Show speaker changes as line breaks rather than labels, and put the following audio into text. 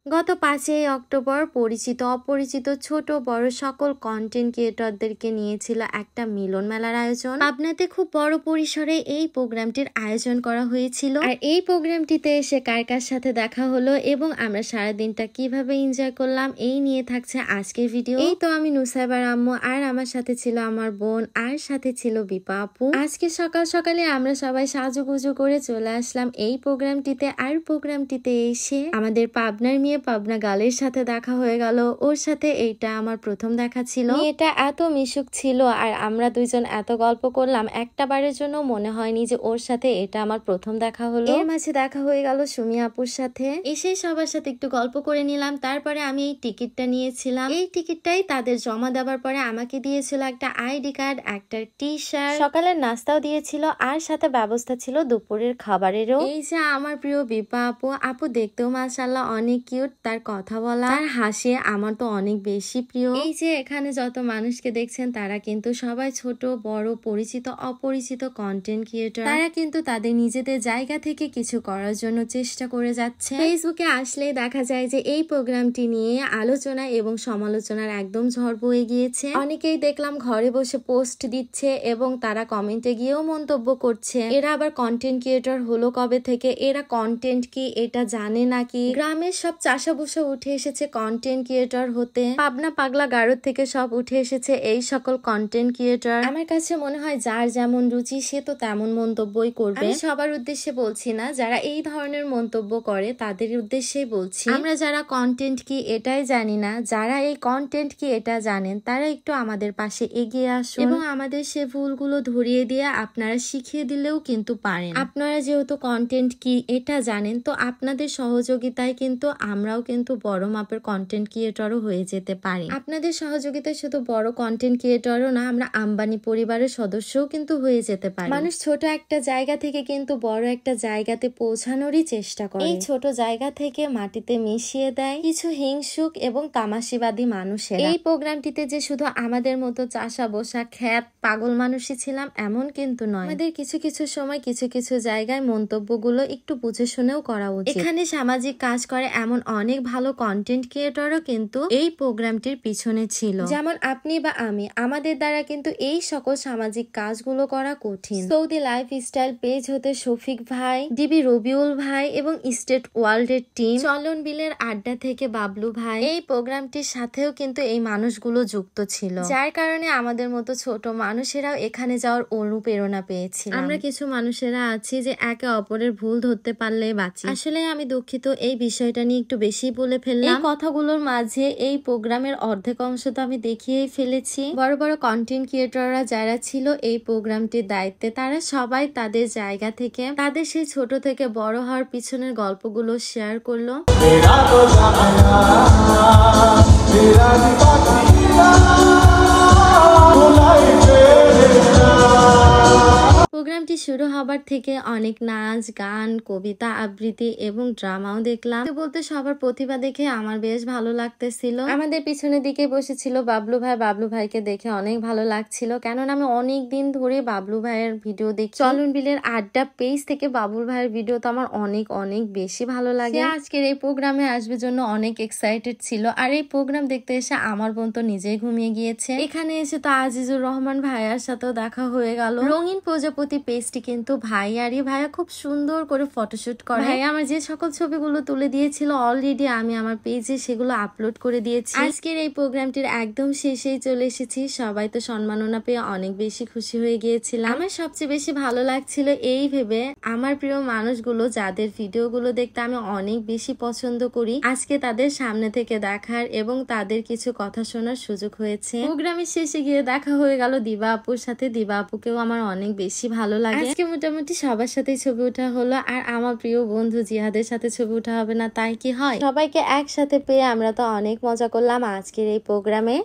গত 5ই অক্টোবর পরিচিত অপরিচিত ছোট বড় সকল কন্টেন্ট ক্রিয়েটরদেরকে নিয়েছিল একটা মিলন মেলার আয়োজন। পাবনাতে খুব বড় পরিসরে এই প্রোগ্রামটির আয়োজন করা হয়েছিল। আর এই প্রোগ্রামটিতে এসে কার কার সাথে দেখা হলো এবং আমরা সারাদিনটা কিভাবে এনজয় করলাম এই নিয়ে থাকছে আজকের ভিডিও। এই তো আমি নুসাইবার আম্মু, আর আমার সাথে ছিল আমার বোন, আর সাথে ছিল বিপা আপু। আজকে সকাল সকালে আমরা সবাই সাজুগুজু করে চলে আসলাম এই প্রোগ্রামটিতে। আর প্রোগ্রামটিতে এসে আমাদের পাবনার মেয়ে পাবনা গালের সাথে দেখা হয়ে গেল। ওর সাথে এইটা আমার প্রথম দেখা ছিল। এটা এত মিশুক ছিল আর আমরা দুইজন এত গল্প করলাম, একটা বারের জন্য মনে হয়নি যে ওর সাথে এটা আমার প্রথম দেখা হলো। এর মাঝে দেখা হয়ে গেল সুমি আপুর সাথে। এসে সবার সাথে একটু গল্প করে নিলাম। তারপরে আমি এই টিকিটটা নিয়েছিলাম। এই টিকিটটাই তাদের জমা দেওয়ার পরে আমাকে দিয়েছিল একটা আইডি কার্ড, একটা টি শার্ট, সকালের নাস্তাও দিয়েছিল, আর সাথে ব্যবস্থা ছিল দুপুরের খাবারেরও। এই যে আমার প্রিয় বিপা আপু, আপু দেখতেও মাশাআল্লাহ অনেক কিউট। তার কথা বলা, তার হাসি আমার তো অনেক বেশি প্রিয়। এই যে এখানে যত মানুষকে দেখছেন তারা কিন্তু সবাই ছোট বড় পরিচিত অপরিচিত কন্টেন্ট ক্রিয়েটর। তারা কিন্তু তাদের নিজেদের জায়গা থেকে কিছু করার জন্য চেষ্টা করে যাচ্ছে। ফেসবুকে আসলে দেখা যায় যে এই প্রোগ্রামটি নিয়ে আলোচনা এবং সমালোচনার একদম ঝড় বয়ে গিয়েছে। অনেকেই দেখলাম ঘরে বসে পোস্ট দিচ্ছে এবং তারা কমেন্টে গিয়েও মন্তব্য করছে এরা আবার কন্টেন্ট ক্রিয়েটর হলো কবে থেকে, এরা কন্টেন্ট কি এটা জানে নাকি, গ্রামের সব চাষা বসে উঠে এসেছে কন্টেন্ট ক্রিয়েটর হতে, পাবনা পাগলা গারদ থেকে সব উঠে এসেছে এই সকল কন্টেন্ট ক্রিয়েটর। আমার কাছে মনে হয় যার যেমন রুচি সে তো তেমন মন্তব্যই করবে। আমি সবার উদ্দেশ্যে বলছি না, যারা এই ধরনের মন্তব্য করে তাদের উদ্দেশ্যেই বলছি। আমরা যারা কন্টেন্ট কি এটাই জানি না, যারা এই কন্টেন্ট কি এটা জানেন তারা একটু আমাদের পাশে এগিয়ে আসুন এবং আমাদের সে ভুলগুলো ধরিয়ে দিয়ে আপনারা শিখিয়ে দিলেও কিন্তু পারেন। আপনারা যেহেতু কন্টেন্ট কি এটা জানেন, তো আপনাদের সহযোগিতায় কিন্তু আমরাও কিন্তু বড় মাপের কন্টেন্ট ক্রিয়েটরও হয়ে যেতে পারি। আপনাদের সহযোগিতায় শুধু বড় কন্টেন্ট ক্রিয়েটরও না, আমরা আম্বানি পরিবারের সদস্যও কিন্তু হয়ে যেতে পারি। মানুষ ছোট একটা জায়গা থেকে কিন্তু বড় একটা জায়গাতে পৌঁছানোরই চেষ্টা করে। এই ছোট জায়গা থেকে মাটিতে মিশিয়ে দেয় কিছু হিংসুক এবং তামাশিবাদী মানুষের। এই প্রোগ্রামটিতে যে শুধু আমাদের মতো চাষা বসা খ্যাত পাগল মানুষই ছিলাম এমন কিন্তু নয়। আমাদের কিছু কিছু সময় কিছু কিছু জায়গায় মন্তব্যগুলো একটু বুঝে শুনেও করা উচিত। এখানে সামাজিক কাজ করে এমন অনেক ভালো কন্টেন্ট ক্রিয়েটরও কিন্তু এই প্রোগ্রামটির পিছনে ছিল। যেমন আপনি বা আমি, আমাদের দ্বারা কিন্তু এই সকল সামাজিক কাজগুলো করা কঠিন। সৌদি লাইফস্টাইল পেজ হতে শফিক ভাই, ডিবি রবিউল ভাই এবং স্টেট ওয়ার্ল্ডের টিম, চলন বিলের আড্ডা থেকে বাবলু ভাই, এই প্রোগ্রামটির সাথেও কিন্তু এই মানুষগুলো যুক্ত ছিল, যার কারণে আমাদের মতো ছোট মানুষেরাও এখানে যাওয়ার অনুপ্রেরণা পেয়েছিল। আমরা কিছু মানুষেরা আছি যে একে অপরের ভুল ধরতে পারলে বাঁচি। আসলে আমি দুঃখিত, এই বিষয়টা নিয়ে একটু বেশি বলে ফেললাম। এই কথাগুলোর মাঝে এই প্রোগ্রামের অর্ধেক অংশ তো আমি দেখিয়েই ফেলেছি। বড় বড় কন্টেন্ট ক্রিয়েটররা যারা ছিল এই প্রোগ্রামটির দায়িত্বে, তারা সবাই তাদের জায়গা থেকে তাদের সেই ছোট থেকে বড় হওয়ার পিছনের গল্পগুলো শেয়ার করলো। প্রোগ্রামটি শুরু হবার থেকে অনেক নাচ গান কবিতা আবৃত্তি এবং ড্রামাও দেখলাম। বলতে সবার প্রতিভা দেখে আমার বেশ ভালো লাগতেছিল। আমাদের পিছনের দিকে বসেছিল বাবলু ভাই। বাবলু ভাইকে দেখে অনেক ভালো লাগছিল, কেননা আমি অনেক দিন ধরে বাবলু ভাইয়ের ভিডিও দেখি। চলন বিলের আড্ডা পেজ থেকে বাবলু ভাইয়ের ভিডিও তো আমার অনেক অনেক বেশি ভালো লাগে। আজকের এই প্রোগ্রামে আসবে জন্য অনেক এক্সাইটেড ছিল। আর এই প্রোগ্রাম দেখতে এসে আমার বোন তো নিজেই ঘুমিয়ে গিয়েছে। এখানে এসে তো আজিজুর রহমান ভাইয়ার সাথেও দেখা হয়ে গেল। রঙিন প্রজাপতি পেজটি কিন্তু ভাইয়ারই। ভাইয়া খুব সুন্দর করে ফটোশুট করে। ভাইয়া আমার যে সকল ছবিগুলো তুলে দিয়েছিল অলরেডি আমি আমার পেজে সেগুলো আপলোড করে দিয়েছি। আজকের এই প্রোগ্রামটির একদম শেষেই চলে এসেছি। সবাই তো সম্মাননা পেয়ে অনেক বেশি খুশি হয়ে গিয়েছিলাম। আমার সবচেয়ে বেশি ভালো লাগছিল এই ভেবে আমার প্রিয় মানুষগুলো যাদের ভিডিওগুলো দেখতে আমি অনেক বেশি পছন্দ করি, আজকে তাদের সামনে থেকে দেখার এবং তাদের কিছু কথা শোনার সুযোগ হয়েছে। প্রোগ্রামের শেষে গিয়ে দেখা হয়ে গেল দিবা আপুর সাথে। দিবা আপুকেও আমার অনেক বেশি ভালো লাগে। আজকে মোটামুটি সবার সাথে ছবি ওঠা হলো, আর আমার প্রিয় বন্ধু জিহাদের সাথে ছবি ওঠা হবে না তাই কি হয়? সবাইকে একসাথে পেয়ে আমরা তো অনেক মজা করলাম আজকের এই প্রোগ্রামে।